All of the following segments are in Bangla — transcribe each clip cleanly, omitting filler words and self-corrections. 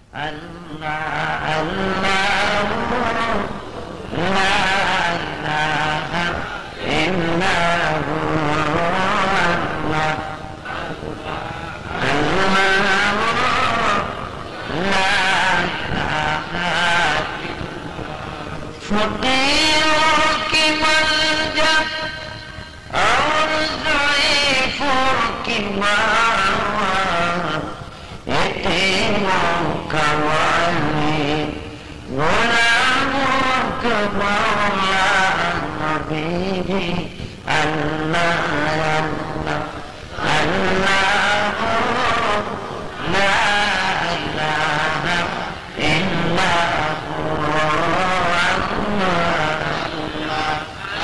फकीरों की मलजा और ज़ईफ़ों की मावा, यतीमों का वाली, गुलामों का मौला, नबी अल्लाह अल्लाह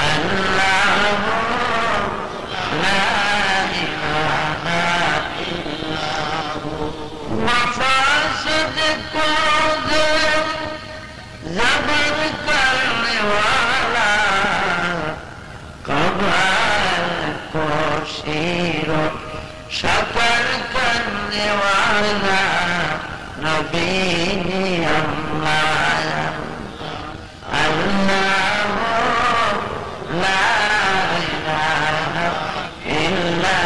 अल्लाह ला इलाहा मफासिद को ज़बर करने वाला, कबाल को शीरो शकर करने वाला, नबी अल्लाह अल्लाह ला इलाहा इल्ला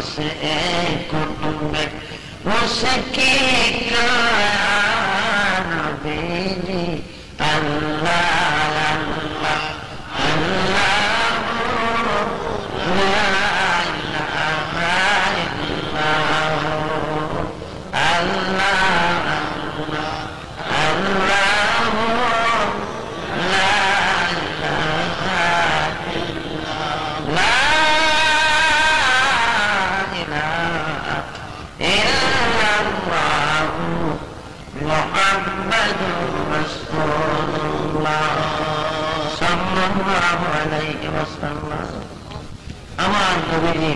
से में उसकी नबी अल्लाह अल्लाह अल्लाह ला इलाहा इल्लल्लाह अल्लाह अल्लाह ला इलाहा इल्लल्लाह আমার নবীজি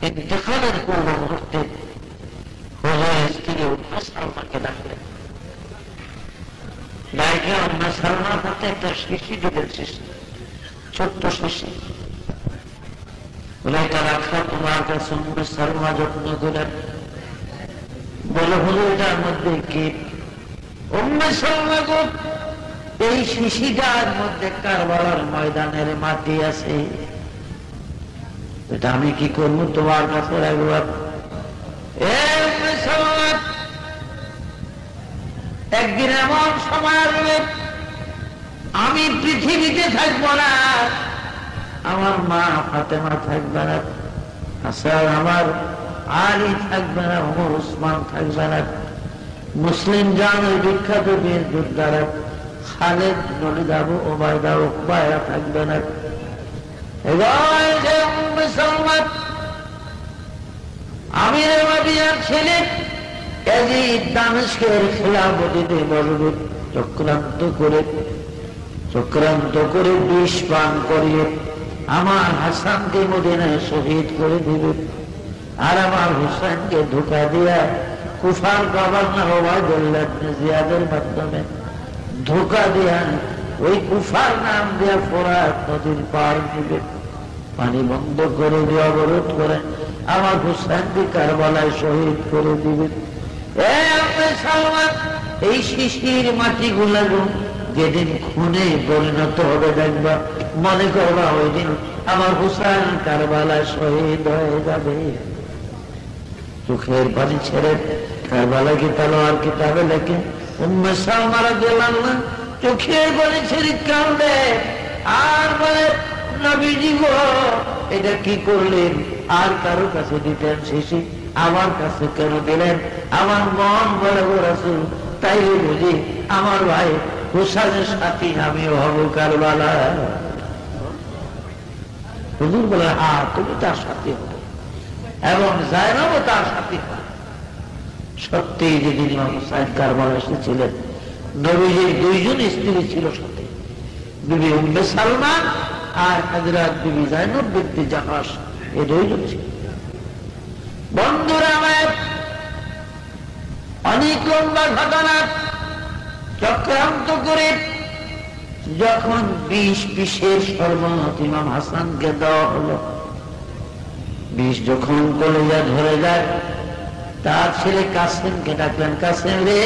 ইন্তেকালের পূর্ব মুহূর্তে হুজুরের স্ত্রী উম্মে সালমাকে ডাকলেন। ডাকে উম্মে সালমার হাতে একটা শিশি দুধের শিশি, ছোট্ট শিশি, বলে এটা রাখা তোমার কাছে। উম্মে সালমা যত্ন করেন, বলে হুজুর এটার মধ্যে কি? উম্মে সালমা গো, এই শিশিটার মধ্যে কারবালার ময়দানের মাটি আছে, এটা আমি কি করবো তোমার কাছে রাখবো? একদিন এমন সময় আসবে আমি পৃথিবীতে থাকবো না, আমার মা ফাতেমা থাকবে না, হাসান আমার আলী থাকবে না, ওমর উসমান থাকবে না, মুসলিম জানের বিখ্যাত বীর যোদ্ধারা খালেদ, ওলীদ, আবু উবাইদা, উকবায়া থাকবে না। আমির মাদিয়ার ছেলে ইয়াজিদ দামেস্কের খিলাফতে বসবে, চক্রান্ত করে বিষ পান করিয়ে আমার হাসানকে মদিনায় শহীদ করে দিবে, আর আমার হুসাইনকে ধোঁকা দিয়া কুফার গভর্নর ওবায়দুল্লাহ ইবনে জিয়াদের মাধ্যমে ধোঁকা দিয়া ওই কুফার নাম দিয়া ফোরাত নদীর পার দিবে, পানি বন্ধ করে দিয়ে অবরোধ করে আমার হুসাইনকে কারবালায় শহীদ করে দিবে। এই শিশির মাটিগুলা যেদিন খুনে পরিণত হবে দেখবা, মনে করবা ওই দিন আমার হুসাইন কারবালায় শহীদ হয়ে যাবে। চোখের পানি ছেড়ে কারবালা কি তালোয়ার কিতাবে লেখে উম্মে সালমা রাদিয়াল্লাহু আনহা চোখের পানি ছেড়ে কাঁদে আর বলে, নবীজি গো এটা কি করলেন? আর কারো কাছে দিতেন শিশি, আমার কাছে কেন দিলেন? আমার মন বলে গো রাসূল, তাই বুঝি আমার ভাই হুসাইনের সাথী আমিও হব কারবালা। হুজুর বলে, হ্যাঁ তুমি তার সাথে হবে এবং যায়নাবও তার সাথে হবে। সত্যি যেদিন ইমাম হুসাইন কারবালা এসেছিলেন, নবীজির দুইজন স্ত্রী ছিল সাথে, বিবি উম্মে সালমা আর হযরত বিবি যায়েনব বিনতে জাহাশ এই দুইজন ছিল। বন্ধুরা আমার, অনেক লম্বা ঘটনা চক্রান্ত করে যখন বিষের শরবত ইমাম হাসানকে দেওয়া হলো, বিষ যখন কলেজা ধরে যায়, তার ছেলে কাসেমকে ডাকলেন, কাসেম রে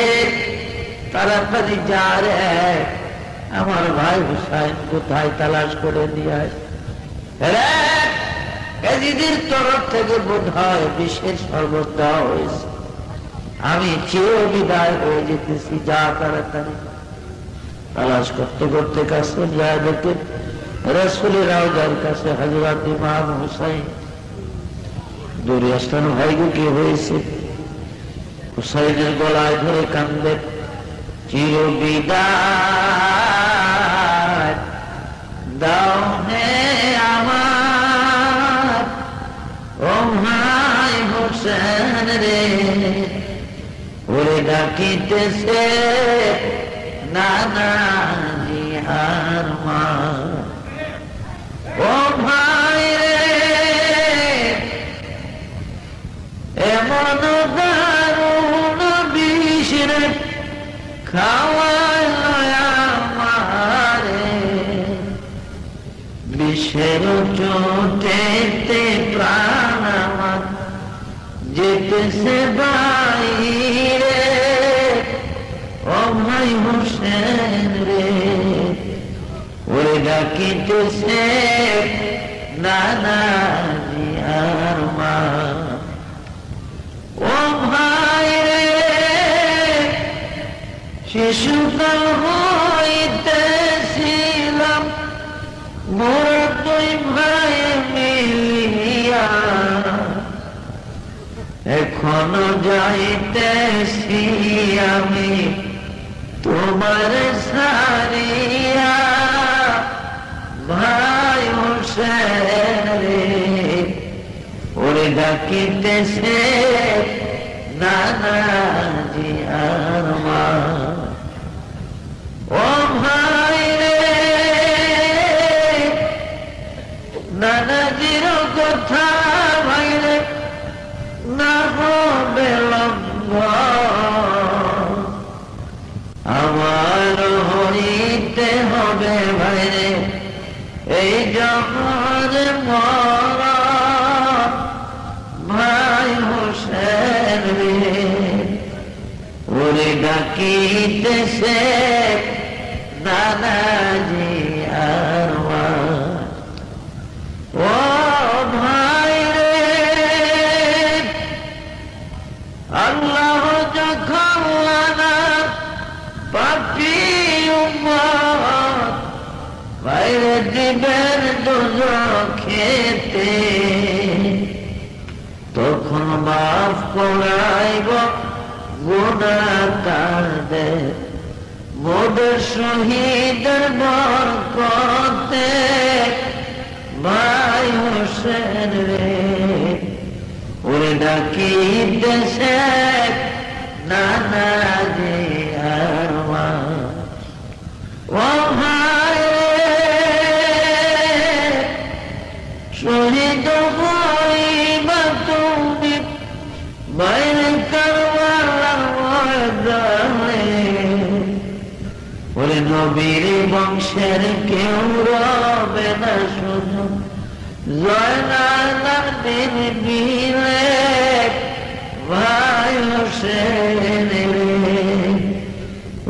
তাড়াতাড়ি যা রে, আমার ভাই হুসাইন কোথায় তালাশ করে নিয়ে আয়। এজিদের তরফ থেকে বোধ হয় বিষের শরবত দেওয়া হয়েছে, আমি চির বিদায় হয়ে যেতেছি, যা তাড়াতাড়ি। তালাশ করতে করতে কাছে যায়, দেখে রাসূলের রওজার কাছে হযরত ইমাম হুসাইন। দূরে আসলেন, ভাই গো কি হয়েছে? হুসাইনের গলায় ধরে কান্দে, চির বিদায় দাও হে আমার ও ভাই হোসেন রে, ওরে ডাকিতেছে নানা জিহার মা। ও ভাই রে এমন দারুণ বিষ রে খাওয়াল আমারে, বিষের চোটেতে প্রাণ আমার যেতেছে বাইরে। ও ভাই হোসেন রে, ওরে ডাকিতেছে নানা জিয়ার মা। ও ভাই রে শিশুকাল হইতেছিলাম মোরা দুই ভাই মিলিয়া, এখনো যাইতেছি আমি তোমার সারিয়া। ভাই হোসেন রে, ওরে ডাকিতেছে নানা জিয়ার মা। ও ভাই রে নানাজির কথা ভাই রে না হবে লঙ্ঘ, আমার হইতে হবে ভাই রে এই জগৎ মরা। ভাই হোসেন রে, ওরে ডাকিতেছে নানা জিয়ার মা। ও ভাই রে আল্লাহ যখন পাপি উম্মত বাইরে দিবেন দোজখেতে, তখন মাফ করাইব গুনাহগারদের মোদের শহীদের বরকতে। ভাই হোসেন রে, ওরে ডাকিতেছে নানা জিয়ার মা। ও ভাই শহীদ হইবা তুমি বাইরে কারবালার ময়দানে, ওরে নবীর বংশের কেউ রবে না শুধু জয়নাল বীরে। ভাই হোসেন রে,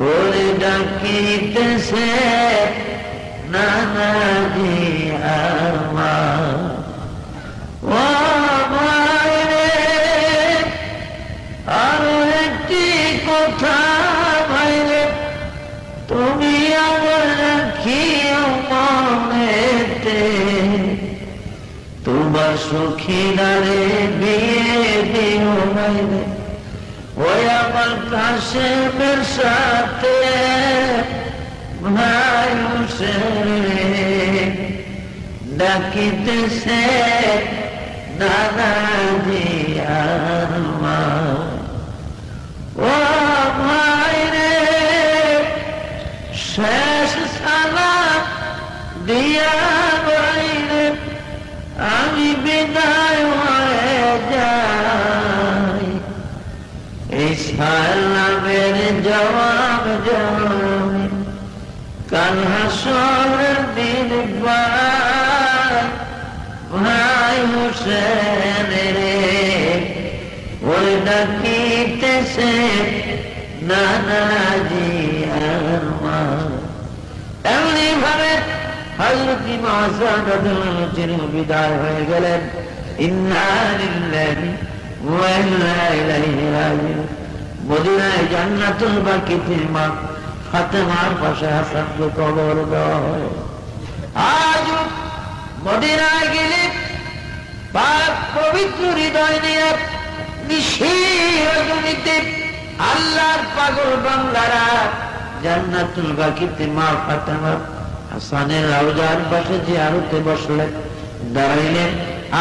ওরে ডাকিতেছে নানা জিয়ার মা। ও ভাই রে আরো একটি কথা ভাই রে তুমি আমার রাখিও মনেতে, তোমার সখীরারে বিয়ে দিও ভাই রে ওই আমার কাশেমের সাথে। ভাই হোসেন রে ডাকিতেছে নানা জিয়ার মা। ও ভাই রে শেষ সালাম দিয়া ভাই হোসেন রে, ওরে ডাকিতেছে নানাজি আর মা। এমনি ভাবে হযরত ইমাম হাসান রাদিয়াল্লাহু আনহু বিদায় হয়ে গেলেন। ইন্না লিল্লাহি ওয়া ইন্না ইলাইহি রাজিউন। মদিনায় জান্নাতুল বাকিতে মা ফাতেমার পাশে হাসানকে কবর দেওয়া হয়। আজ মদিনায় গেলে পাক পবিত্র হৃদয় নিয়ে নিশির জমিতে আল্লাহর পাগল বান্দারা জান্নাতুল বাকিতে মা ফাতেমা হাসানের রওজার পাশে জিয়ারতে বসলেন, দাঁড়াইলেন।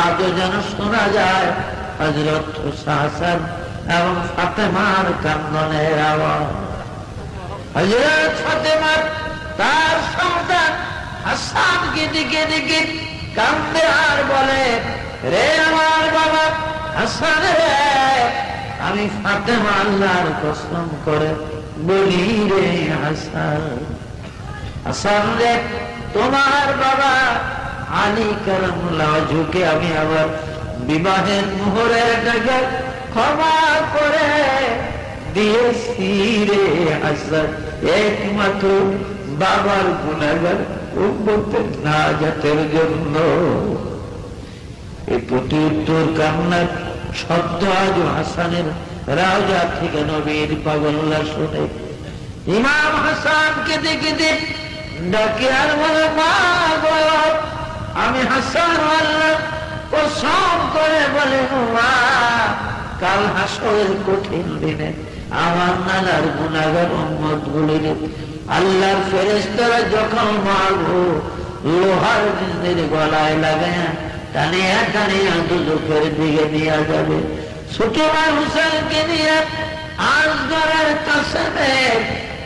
আজও যেন শোনা যায় হযরত হাসান এবং ফাতেমার কান্দনের আওয়াজ। হযরত ফাতেমা তার সন্তান হাসানকে দিকে দিকে কান্দে আর বলে, রে আমার বাবা হাসান রে, আমি ফাতেমা আল্লাহর কসম করে বলি রে হাসান, হাসান রে, তোমার বাবা আলী কারামুল্লাহ ওয়াজহুকে আমি আবার বিবাহের মোহরের টাকা ক্ষমা করে দিয়েছি রে হাসান, একমাত্র বাবার গুনাহগার উম্মতের নাজাতের জন্য। এই প্রত্যুত্তর কান্নার শব্দ আজ হাসানের রাজা থেকে নবীর পাগল্লা শুনে ইমাম হাসানকে দেখে ডাকে আর বলে, মা গো, আমি হাসান আল্লাহ কসম করে বলে, মা, কাল হাসরের কঠিন দিনে আমার নানার গুনাহগার উম্মত গুলির আল্লাহর ফেরেশতারা যখন মারবো লোহার নিজের গলায় লাগায় টানিয়া টানিয়া দুজখের দিকে নিয়ে যাবে। ছোট ভাই হুসাইনকে নিয়ে আসগরের কাসেমে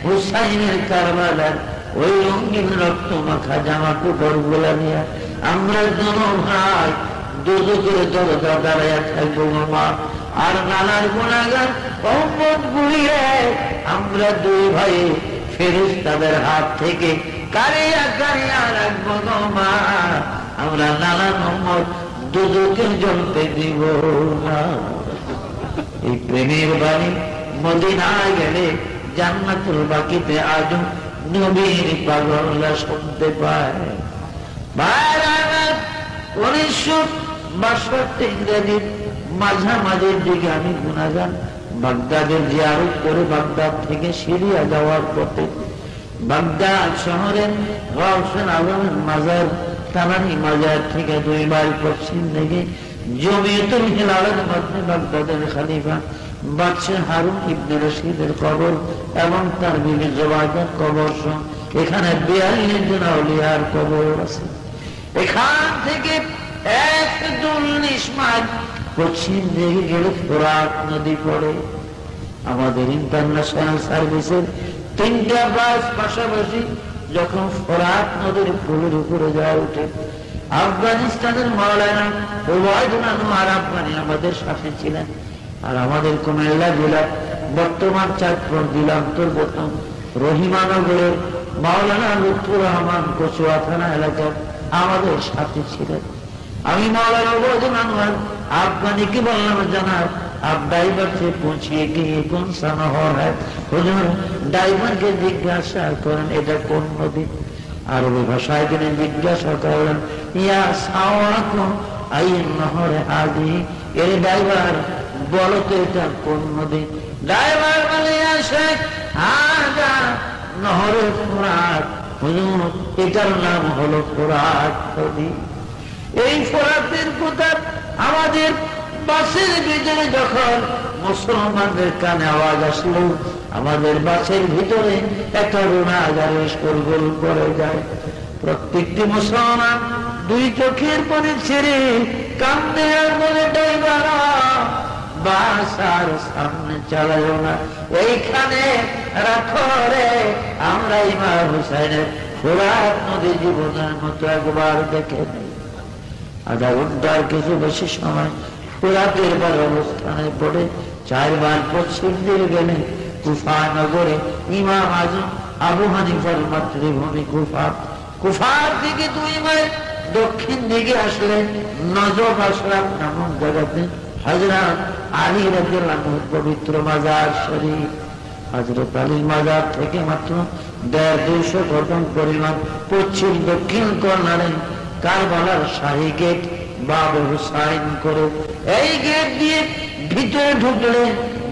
হুসাইনের কারবালার ওই রঙিন রক্ত মাখা জামা কাপড় গুলা নিয়ে আমরা দুনো ভাই দুজখের দরজা দাঁড়াইয়া থাকবো মা। আর নানার গুনাহগার উম্মত গুলিয়ে আমরা দুই ভাই ফেরেশতাদের হাত থেকে কারিয়া কারিয়া রাখবো গো মা। আমরা নানার উম্মত দুজখে জ্বলতে দিব না। এই প্রেমের বাণী মদিনায় গেলে জান্নাতুল বাকিতে আজ নবীর পাগলরা শুনতে পায়। 1962 ইংরেজির মাঝামাঝির দিকে আমি গুনাগান বাগদাদের জিয়ারত করে বাগদাদ থেকে সিরিয়া যাওয়ার পথে বাগদাদ শহরের গাউসুল আজমের মাজার তানানি মাজার থেকে 2 মাইল পশ্চিম দিকে জমিয়তুল হিলালের মধ্যে বাগদাদের খলিফা বাদশাহ হারুন ইবনে রশিদের কবর এবং তার বিবি জোবাইদার কবর সহ এখানে 42 জন আউলিয়ার কবর আছে। এখান থেকে 140 মাইল পশ্চিম দিকে গেলে ফোরাত নদী পড়ে। আমাদের ইন্টারন্যাশনাল সার্ভিসের 3টা বাস পাশাপাশি যখন ফোরাত নদীর পুলের উপরে যাওয়া উঠে, আফগানিস্তানের মাওলানা ওবায়দুল আনোয়ার আফগানি আমাদের সাথে ছিলেন। আর আমাদের কুমিল্লা জেলার বর্তমান চাঁদপুর জেলা অন্তর্গত রহিমানগরের মাওলানা লুৎফুর রহমান কচুয়া থানা এলাকার আমাদের সাথে ছিলেন। আমি মাওলানা ওবায়দুল আনোয়ার আফগানি की বললাম, जनाब आप ड्राइवर से पूछिए कि ये कौन सा नहर है। हुजूर ड्राइवर के जिज्ञासा करें এটা কোন নদী। আরবি ভাষায় তিনি জিজ্ঞাসা করলেন, ইয়া সাওয়াকুম আইন নহরে হাদি, এর ড্রাইভার বলো তো এটা কোন নদী। ড্রাইভার বলে, শেখ হাজা নহরে ফোরাত। হুজুর এটার নাম হলো ফোরাত নদী। এই ফোরাতের কথা আমাদের বাসের ভিতরে যখন মুসলমানদের কানে আওয়াজ আসলো, আমাদের বাসের ভিতরে একটা রোনাজারের শোরগোল পড়ে যায়। প্রত্যেকটি মুসলমান 2 চোখের পানি ছেড়ে কান্দে আর বলে, ড্রাইভার বাস আর সামনে চালাও না, এইখানে রাখো রে, আমরা ইমাম হুসাইনের ফোরাত নদী জীবনের মতো একবার দেখে নেই। আধা ঘন্টার কিছু বেশি সময় ফোরাতের পর অবস্থানে পড়ে 4 মাইল পশ্চিম দিকে গেলে কুফা নগরে ইমাম আজম আবু হানিফার মাতৃভূমি কুফা। কুফার থেকে 2 মাইল দক্ষিণ দিকে আসলে নজব আশরাফ নামক জায়গাতে হযরত আলী রাদিয়াল্লাহু আনহুর পবিত্র মাজার শরীফ। হযরত আলীর মাজার থেকে মাত্র 150-200 কদম পরিমাণ পশ্চিম দক্ষিণ কর্নারে কারবালার শাহী গেট বাবে হুসাইন করে। এই গেট দিয়ে ভিতরে ঢুকলে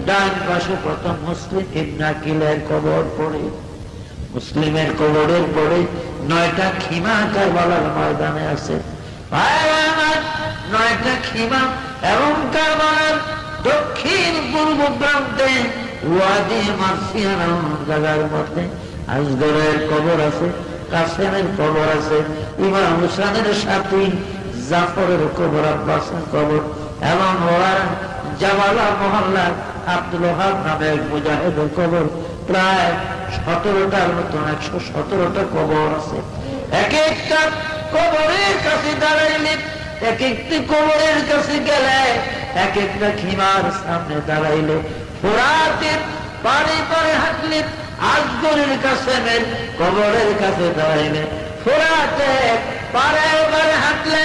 ডান পাশে প্রথম মুসলিম ইবনে আকিলের কবর পড়ে। মুসলিমের কবরের পরে 9টা খিমা কারবালার ময়দানে আছে। 9টা খিমা এবং কারবালার দক্ষিণ পূর্ব প্রান্তে ওয়াদি মারসিয়া নামক জায়গার মধ্যে আসগরের কবর আছে, কাসেমের কবর আছে, ইমাম হুসাইনের সাথী জাফরের কবর, আব্বাসের কবর এবং জাবালা মহল্লার আব্দুল ওয়াহাব নামে এক মুজাহিদের কবর। প্রায় 17টার মতন 117টা কবর আছে। এক একটা কবরের কাছে দাঁড়াইলে, এক একটি কবরের কাছে গেলে, এক একটা খিমার সামনে দাঁড়াইলে, ফোরাতের পারে পারে হাঁটলে, আসগরের কাসেমের কবরের কাছে দাঁড়াইলে, ফোরাতে পারে পারে হাঁটলে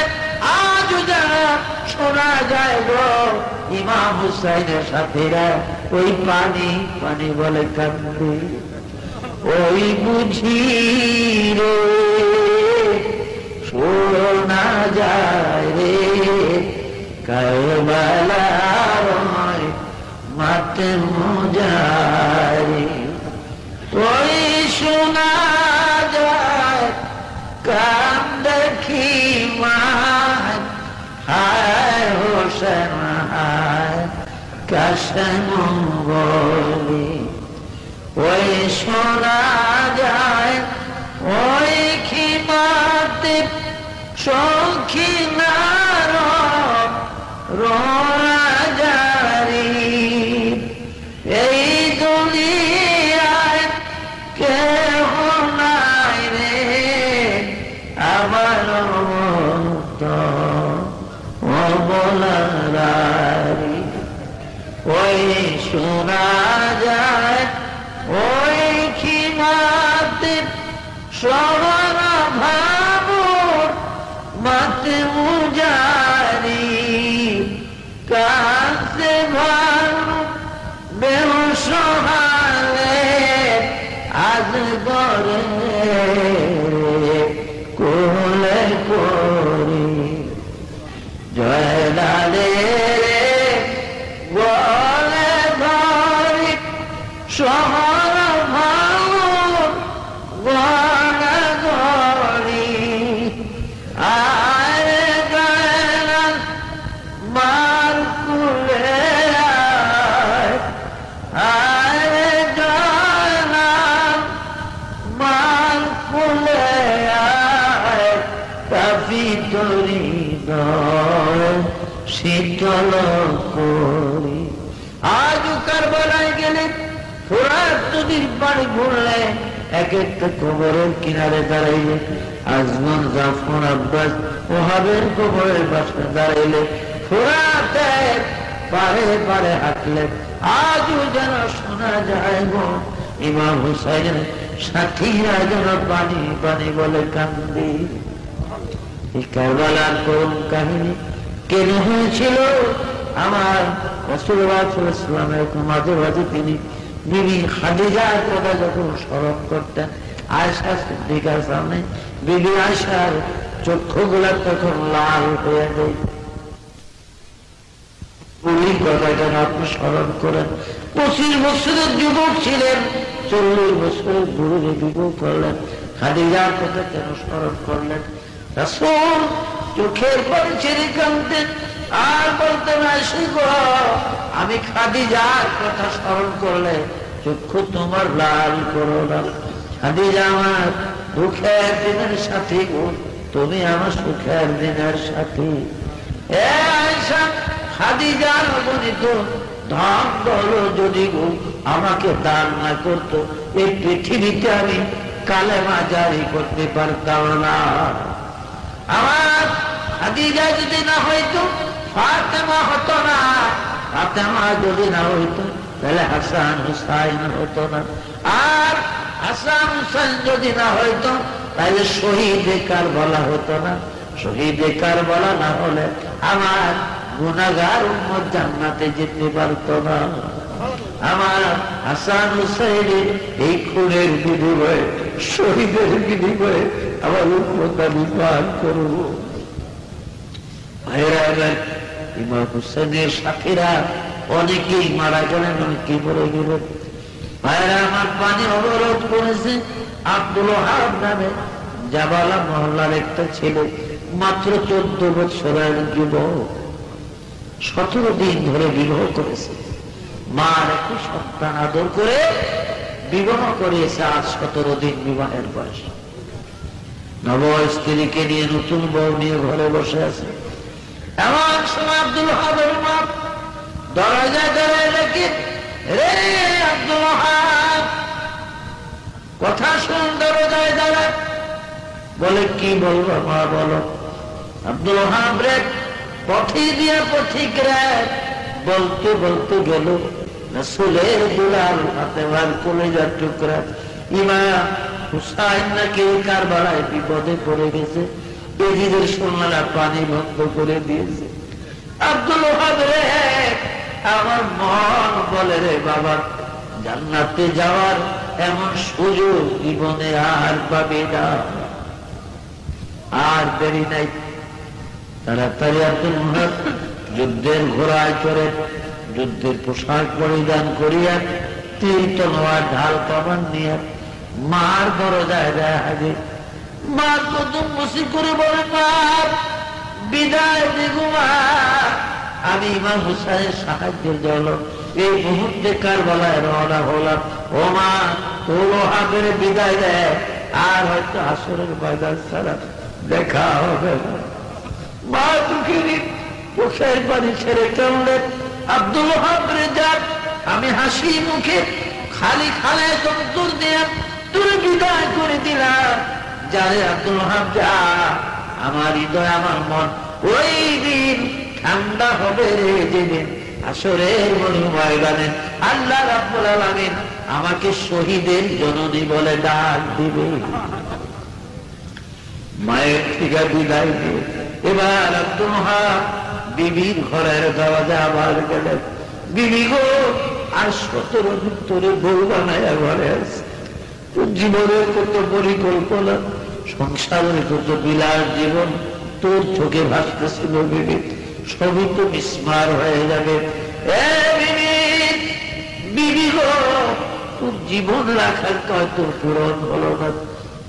আজও যারা শোনা যায় গো ইমাম হুসাইনের সাথীরা ওই পানি পানি বলে কান্দে। ওই বুঝি রে শোনা যায় রে কারবালার মাঠে মুজারি। ওই শোনা যায় কান্দে খিমা হায় হোসেন হায় কাসেম বলি। ওই শোনা যায় ওই খিমাতে সখিনার রোজারি। এই দুনিয়ায় কেহ নাই রে আমার মতো অবলারি। ওই শোনা যায় ওই খিমাতে শহর ভাবুর মাতে মুজারি। কাছে ভালো বেহসহালে আজ গরে কোলে করি জয়লালে বলে ধরি শহর ভালো গড়া গড়ি। আরে গয়লাল মার কুলে আরে গয়লাল মার কুলে কাফি তরি শীতল করি। আজ কারবালায় গেলে ফোরাত নদীর পানি ঘুরলে এক একটা কবরের কিনারে দাঁড়াইলে, আজমান জাফর আব্বাস ওহাবের কবরের পাশে দাঁড়াইলে, ফোরাতের পারে পারে হাঁটলে আজও যেন শোনা যায় গো ইমাম হুসাইনের সাথীরা যেন পানি পানি বলে কান্দি। এই কারবালার করুণ কাহিনী কেন হয়েছিল? আমার রাসূলুল্লাহ সাল্লাল্লাহু আলাইহি ওয়াসাল্লামের মাঝে মাঝে তিনি বিবি খাদিজার কথা যখন স্মরণ করতেন, আয়েশা সিদ্দিকার সামনে বিবি আয়েশার চক্ষুগুলা তখন লাল হয়ে যায়। উনি কথাটা আপনি স্মরণ করেন। 25 বছরের যুবক ছিলেন, 40 বছরের বুড়ো যুবক করলেন, খাদিজার কথা কেন স্মরণ করলেন? রাসূল চোখের পানি ছেড়ে কাঁদতেন আর বলতেন, আয়েশা গো আমি খাদিজার কথা স্মরণ করলে চক্ষু তোমার লাল করো না। খাদিজা আমার দুঃখের দিনের সাথী গো, তুমি আমার সুখের দিনের সাথী। আয়েশা খাদিজার অগণিত ধন দৌলত যদি গো আমাকে দান না করতো, এই পৃথিবীতে আমি কালেমা জারি করতে পারতাম না। আমার খাদিজা যদি না হইতো ফাতেমা হতো না, ফাতেমা যদি না হইতো তাহলে হাসান হুসাইন হতো না, আর হাসান হুসাইন যদি না হইতো তাহলে শহীদ কারবালা হতো না। শহীদে কারবালা না হলে আমার গুনাহগার উম্মত জান্নাতে যেতে পারত না। আমার হাসান হুসাইনের এই খুনের বিনিময়ে, শহীদের বিনিময়ে আমার উম্মত আমি পান করব। ভাইরা আমার, ইমাম হুসেনের সাথীরা অনেকেই মারা গেলেন, অনেকেই মরে গেলেন। ভাইরা আমার, পানি অবরোধ করেছে আব্দুল ওহাব নামে জাবালা মহল্লার একটা ছেলে, মাত্র 14 বছরের যুবক, 17 দিন ধরে বিবাহ করেছে। মার একই সন্তান আদর করে বিবাহ করিয়েছে। আজ 17 দিন বিবাহের বয়স। নব স্ত্রীকে নিয়ে, নতুন বউ নিয়ে ঘরে বসে আছে। এমন সময় আব্দুল ওহাবের মা দরজায় দাঁড়ায় রেখে, রে আব্দুল ওহাব, কথা শুন। দরজায় দাঁড়ায় বলে, কি বলবো মা, বলো। আব্দুল ওহাব রে পথি দিয়া পথিক রে বলতে বলতে গেল রাসূলের দুলাল ফাতেমার কলিজার টুকরা ইমাম হুসাইন নাকি কারবালায় বিপদে পড়ে গেছে। বেজিদের সোনারা পানি বন্ধ করে দিয়েছে। আব্দুল ওহাব রে, আমার মন বলে রে বাবা, জান্নাতে যাওয়ার এমন সুযোগ জীবনে আর পাবে না। আর দেরি নাই, তাড়াতাড়ি আব্দুল ওহাব যুদ্ধের ঘোড়ায় চড়ে, যুদ্ধের পোশাক পরিধান করিয়া, তীর তলোয়ার ঢাল কামান নিয়ে মার দরজায় দেয় হাজির। মা কদম বসি করে বলে, মা বিদায় দিগো মা, আমি ইমাম হুসাইনের সাহায্যের জন্য এই মুহূর্তে কারবালায় রওনা হলাম। ও মা, তোর ওহাবের বিদায় দেয়, আর হয়তো আসরের ময়দান ছাড়া দেখা হবে না। মা দুঃখিনী চোখের পানি ছেড়ে কাঁদলেন। আব্দুল ওহাব রে, যাক, আমি হাসি মুখে খালি খালে উত্তর দিয়ে তোর বিদায় করে দিলাম। যারে আব্দুল ওহাব, যা, আমার হৃদয় আমার মন ওই দিন ঠান্ডা হবে রে, যেদিন আসরের ময়দানে আল্লাহ রাব্বুল আলামিন আমাকে শহীদের জননী বলে ডাক দিবে। মায়ের থেকে বিদায় দিয়ে এবার আব্দুল ওহাব বিবির ঘরের দরজা আবার গেলেন। বিবি গো, আর 17 দিন তোরে বউ বানাইয়া ঘরে আছে। তোর জীবনের কত পরিকল্পনা, সংসারের কত বিলাস জীবন তোর চোখে ভাসতেছিল বিবি, সবই তো বিস্মার হয়ে যাবে। বিবি গো, তোর জীবন রাখার কয় তোর পূরণ হলো না।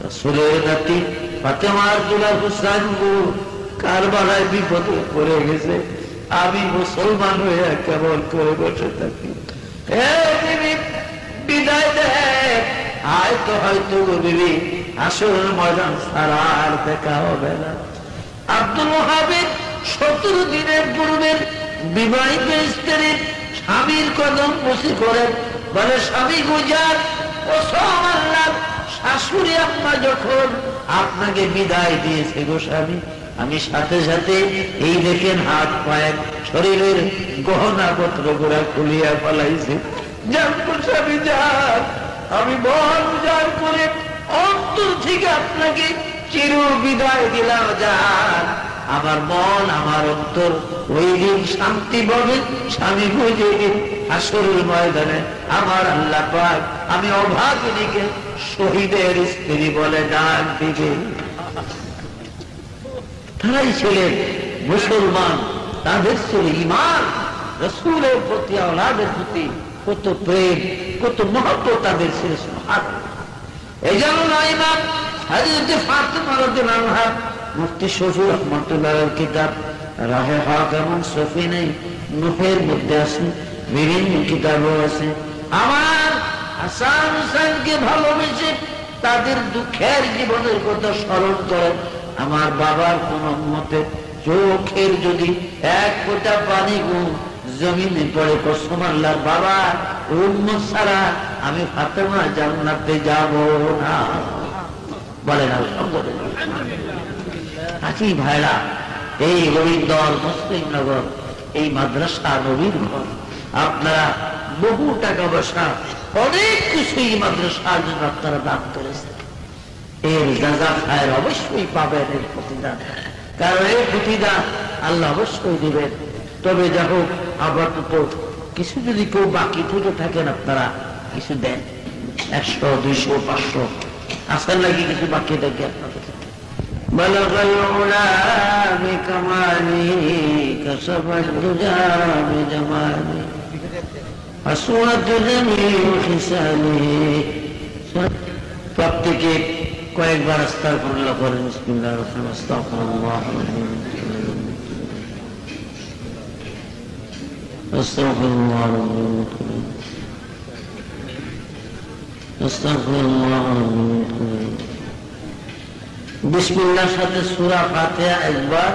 রাসূলের নাতি ফাতেমার দুলাল হুসাইন গো কারবালায় বিপদে পড়ে গেছে। আমি মুসলমান হয়ে কেমন করে বসে থাকি? বিদায় দে, হয়তো হয়তো বিবি আসরের ময়দান ছাড়া আর দেখা হবে না। আব্দুল ওহাবের 17 দিনের পূর্বের বিবাহিত স্ত্রী স্বামীর কদম বসি করে বলে, স্বামী গুজার ও সব আল্লাহ, শাশুড়ি আম্মা যখন আপনাকে বিদায় দিয়েছে গো স্বামী, আমি সাথে সাথে এই দেখেন হাত পায়ের শরীরের গহনা পত্র গুলা খুলিয়া ফেলাইছি। স্বামী যান, আমি মন উজাড় করে অন্তর থেকে আপনাকে চির বিদায় দিলাম। যান, আমার মন আমার অন্তর ওই দিন শান্তি পাবে। স্বামী বুঝে আসরের ময়দানে আমার আল্লাহ পাক আমি অভাগিনীকে শহীদের স্ত্রী বলে ডাক দিবে। তারাই ছিলেন মুসলমান, তাদের ছিল ঈমান, রাসূলের প্রতি, আওলাদের প্রতি কত প্রেম, কত মহব্বত তাদের ছিল। এই জন্য ইমাম হযরত ফাতেমা রাদিয়াল্লাহু আনহা, মুফতি শফি রাহমাতুল্লাহর কিতাব রাহে হক এবং সফি নেই নুহের মধ্যে আছে, বিভিন্ন কিতাবও আছে। আমার হাসান হুসাইনকে ভালোবেসে তাদের দুঃখের জীবনের কথা স্মরণ করেন। আমার বাবার কোন মতে চোখের যদি এক ফোঁটা পানি জমিনে পড়ে, কসম আল্লাহর, বাবা উম্মত ছাড়া আমি ফাতেমা জান্নাতে যাব না। বলেন আলহামদুলিল্লাহ। আছি ভাইরা, এই রবীন্দ্র মুসলিমনগর, এই মাদ্রাসা নবীর ঘর, আপনারা বহু টাকা পয়সা অনেক কিছুই মাদ্রাসার জন্য আপনারা দান করেছেন। এর যাজা খায়ের অবশ্যই পাবেন, এর প্রতিদান। কারণ এই প্রতিদান আল্লাহ অবশ্যই দিবেন। তবে দেখো আপাতত কিছু যদি কেউ বাকি থেকে থাকেন আপনারা কিছু দেন, 100, 200, 500 আসার লাগি কিছু বাকি থাকে আপনাদের। بلغ العلا بكماله كسب الدجى بجماله حسنت جميع خصاله। প্রত্যেকে কয়েকবার আস্তাগফিরুল্লাহ করেন। বিসমিল্লাহির রহমানির রহিম। আস্তাগফিরুল্লাহ আস্তাগফিরুল্লাহ আস্তাগফিরুল্লাহ। বিসমিল্লাহর সাথে সূরা ফাতিহা একবার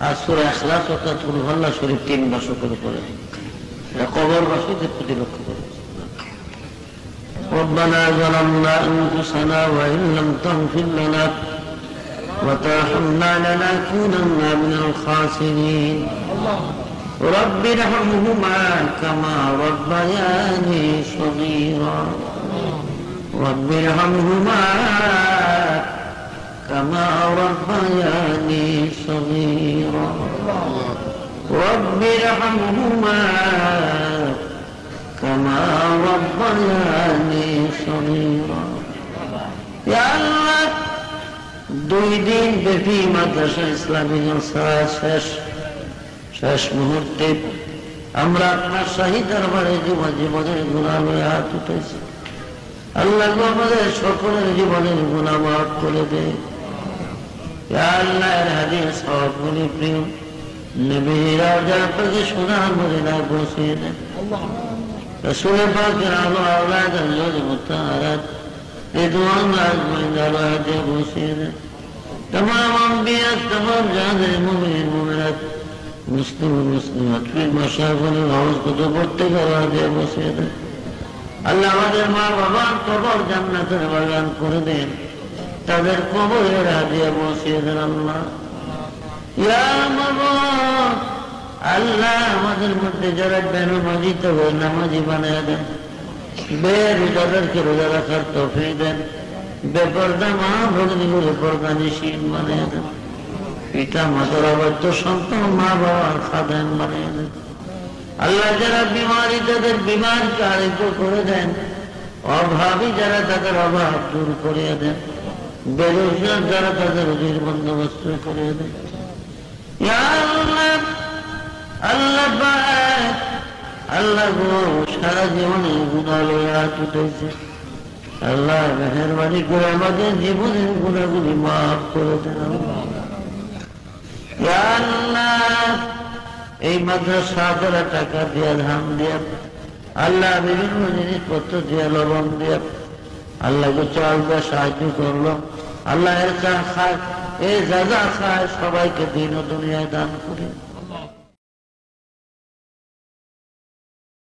আর সূরা ইখলাস অর্থাৎ কুল হুয়াল্লাহ শরীফ 3 বার করে পড়ে। এটা কবরবাসীদের প্রতি লক্ষ্য করে। ربنا ظلمنا أنفسنا وإن لم تغفر لنا وترحمنا لنكونن من الخاسرين رب ارحمهما كما ربياني صغيرا رب ارحمهما كما ربياني صغيرا رب ارحمهما كما ربياني صغيرا। يا الله 2 দিন ব্যাপী মাদ্রাসা ইসলামী জলসা শেষ মুহূর্তে আমরা আপনার শাহী দরবারে জীবনের গুনাহ লয়ে হাত উঠেছি। আল্লাহ আমাদের সকলের জীবনের গুনাহ মাফ করে দেন। ইয়া আল্লাহ এর হাদিস সবগুলি প্রিয় নবীর রাজা পাকে সোনার মদিনা পৌঁছিয়ে দেন। رسول پاک رالو اولاد اللہ مطہرات ردوان آجمین دلوات بوسید تمام انبیاء تمام جاندر مومن مومنات مسلم مسلمات فی مشاغل الحوض کتو پڑتے کروا دے بوسید اللہ আমাদের মা বাবার কবর জান্নাতের বাগান করে দেন, তাদের কবরে রাজিয়া বসিয়ে দেন। আল্লাহ ইয়া মাবুদ আল্লাহ আমাদের মধ্যে যারা বেনামাজি তবে নামাজি বানিয়ে দেন, বেরোজাদারকে রোজা রাখার তৌফিক দেন, বেপরদা মা ভগ্নীগুলো পর্দা নিশীন বানিয়ে দেন, পিতা মাতার অবাধ্য সন্তান মা বাবার খাদেম বানিয়ে দেন। আল্লাহ যারা বিমারি তাদের বিমারকে আরোগ্য করে দেন, অভাবী যারা তাদের অভাব দূর করিয়ে দেন, বেরোজগার যারা তাদের রুজির বন্দোবস্ত করিয়ে দেন। আল্লাহ আল্লাহ গো সারা জীবনে গুনাহ লয়ে হাত উঠেছে, আল্লাহ মেহেরবানি করে আমাদের জীবনের গুনাহগুলি মাফ করে দেন। আল্লাহ এই মাদ্রাসা দ্বারা টাকা দিয়া ধান দিয়া আল্লাহ বিভিন্ন জিনিসপত্র দিয়া লবণ দিয়া আল্লাহ গো চাল দিয়া সাহায্য করলো। আল্লাহ এর চা খায় এ যা যা খায় সবাইকে দিন ও দুনিয়ায় দান করে